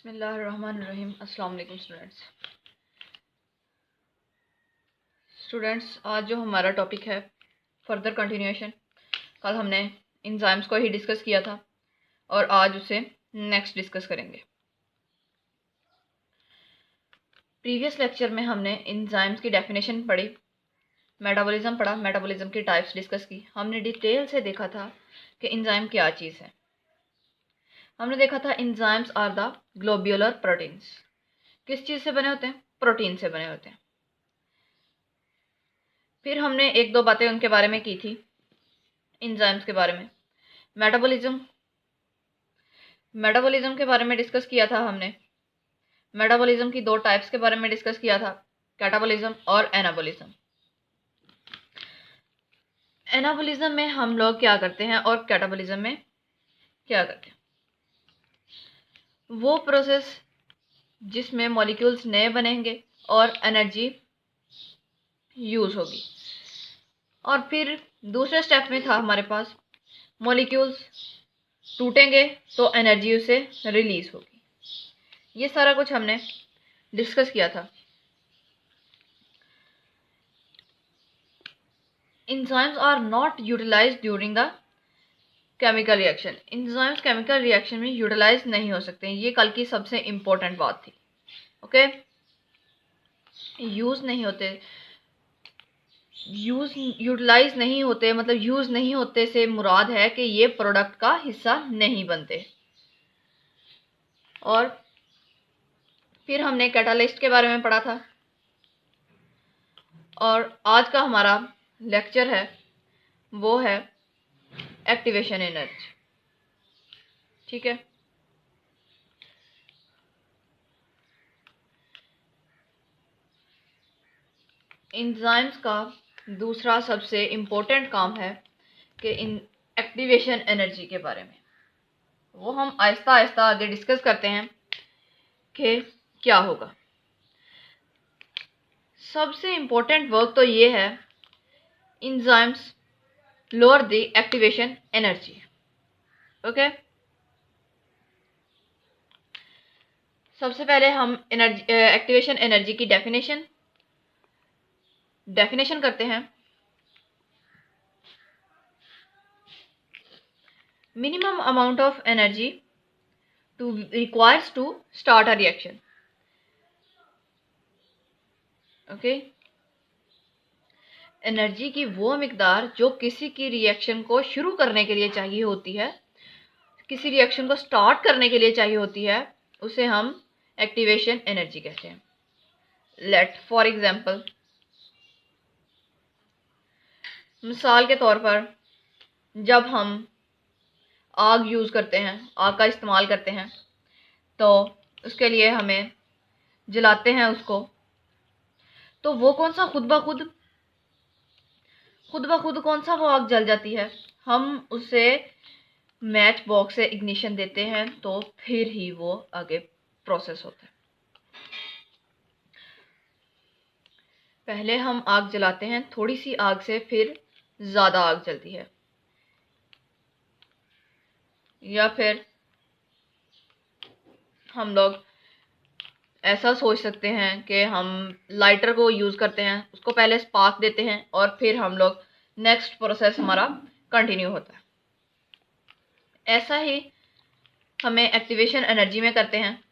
बिस्मिल्लाहिर्रहमानिर्रहीम। अस्सलाम वालेकुम स्टूडेंट्स, आज जो हमारा टॉपिक है फर्दर कंटिन्यूएशन। कल हमने इंजाइम्स को ही डिस्कस किया था और आज उसे नेक्स्ट डिस्कस करेंगे। प्रीवियस लेक्चर में हमने इंजाइम्स की डेफिनेशन पढ़ी, मेटाबॉलिज्म पढ़ा, मेटाबॉलिज्म की टाइप्स डिस्कस की। हमने डिटेल से देखा था कि इंजाइम क्या चीज़ है। हमने देखा था enzymes are the globular proteins. किस चीज़ से बने होते हैं? प्रोटीन से बने होते हैं। फिर हमने एक दो बातें उनके बारे में की थी, इंजाइम्स के बारे में। मेटाबॉलिज्म के बारे में डिस्कस किया था हमने। मेटाबॉलिज्म की दो टाइप्स के बारे में डिस्कस किया था, कैटाबॉलिज्म और एनाबॉलिज्म। एनाबॉलिज्म में हम लोग क्या करते हैं और कैटाबॉलिज्म में क्या करते हैं? वो प्रोसेस जिसमें मॉलिक्यूल्स नए बनेंगे और एनर्जी यूज होगी। और फिर दूसरे स्टेप में था हमारे पास मॉलिक्यूल्स टूटेंगे तो एनर्जी उसे रिलीज होगी। ये सारा कुछ हमने डिस्कस किया था। Enzymes are not utilized during the chemical reaction. Enzymes chemical reaction में यूटिलाइज नहीं हो सकते हैं। ये कल की सबसे इम्पोर्टेंट बात थी। ओके, यूज नहीं होते, यूटिलाइज नहीं होते, मतलब यूज नहीं होते से मुराद है कि ये प्रोडक्ट का हिस्सा नहीं बनते। और फिर हमने कैटालिस्ट के बारे में पढ़ा था। और आज का हमारा लेक्चर है वो है एक्टिवेशन एनर्जी। ठीक है, एंजाइम्स का दूसरा सबसे इम्पोर्टेंट काम है कि इन एक्टिवेशन एनर्जी के बारे में वो हम आहिस्ता आहिस्ता आगे डिस्कस करते हैं कि क्या होगा। सबसे इम्पोर्टेंट वर्क तो ये है, enzymes lower the activation energy. Okay, सबसे पहले हम एक्टिवेशन एनर्जी की डेफिनेशन करते हैं। Minimum amount of energy to requires to start a reaction. Okay, energy की वो मिकदार जो किसी की रिएक्शन को शुरू करने के लिए चाहिए होती है, किसी रिएक्शन को स्टार्ट करने के लिए चाहिए होती है, उसे हम एक्टिवेशन एनर्जी कहते हैं। लेट फॉर एग्जांपल, मिसाल के तौर पर जब हम आग यूज़ करते हैं, आग का इस्तेमाल करते हैं, तो उसके लिए हमें जलाते हैं उसको, तो वो कौन सा खुद ब खुद कौन सा वो आग जल जाती है? हम उसे मैच बॉक्स से इग्निशन देते हैं तो फिर ही वो आगे प्रोसेस होता है। पहले हम आग जलाते हैं, थोड़ी सी आग से फिर ज़्यादा आग जलती है। या फिर हम लोग ऐसा सोच सकते हैं कि हम लाइटर को यूज़ करते हैं, उसको पहले स्पार्क देते हैं और फिर हम लोग नेक्स्ट प्रोसेस हमारा कंटिन्यू होता है। ऐसा ही हमें एक्टिवेशन एनर्जी में करते हैं।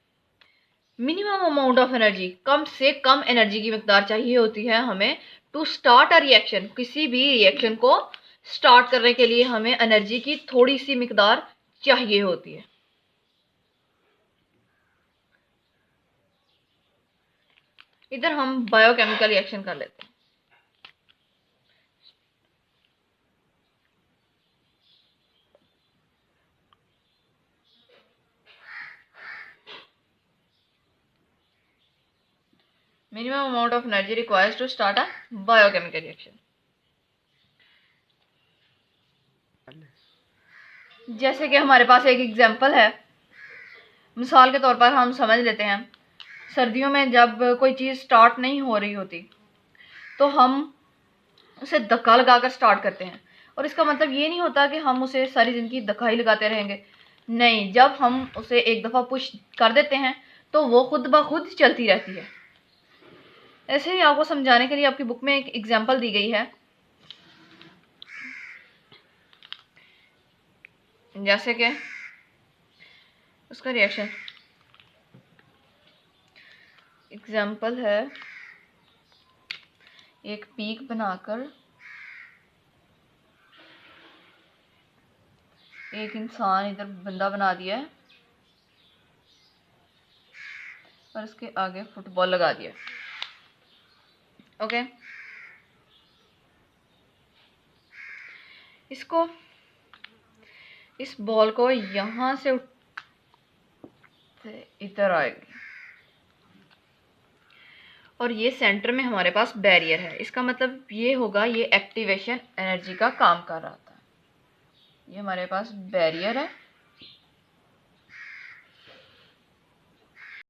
मिनिमम अमाउंट ऑफ एनर्जी, कम से कम एनर्जी की मिकदार चाहिए होती है हमें टू स्टार्ट अ रिएक्शन। किसी भी रिएक्शन को स्टार्ट करने के लिए हमें एनर्जी की थोड़ी सी मिकदार चाहिए होती है। इधर हम बायोकेमिकल रिएक्शन कर लेते हैं। Minimum amount of energy requires to start a biochemical reaction. जैसे कि हमारे पास एक एग्जांपल है, मिसाल के तौर पर हम समझ लेते हैं, सर्दियों में जब कोई चीज़ स्टार्ट नहीं हो रही होती तो हम उसे धक्का लगाकर स्टार्ट करते हैं। और इसका मतलब ये नहीं होता कि हम उसे सारी ज़िंदगी धक्का ही लगाते रहेंगे। नहीं, जब हम उसे एक दफ़ा पुश कर देते हैं तो वो खुद ब खुद चलती रहती है। ऐसे ही आपको समझाने के लिए आपकी बुक में एक एग्जांपल दी गई है, जैसे कि उसका रिएक्शन एग्जांपल है, एक पीक बनाकर एक इंसान इधर बंदा बना दिया है और इसके आगे फुटबॉल लगा दिया। ओके, इसको इस बॉल को यहाँ से इधर आएगी और ये सेंटर में हमारे पास बैरियर है। इसका मतलब ये होगा ये एक्टिवेशन एनर्जी का काम कर रहा था। ये हमारे पास बैरियर है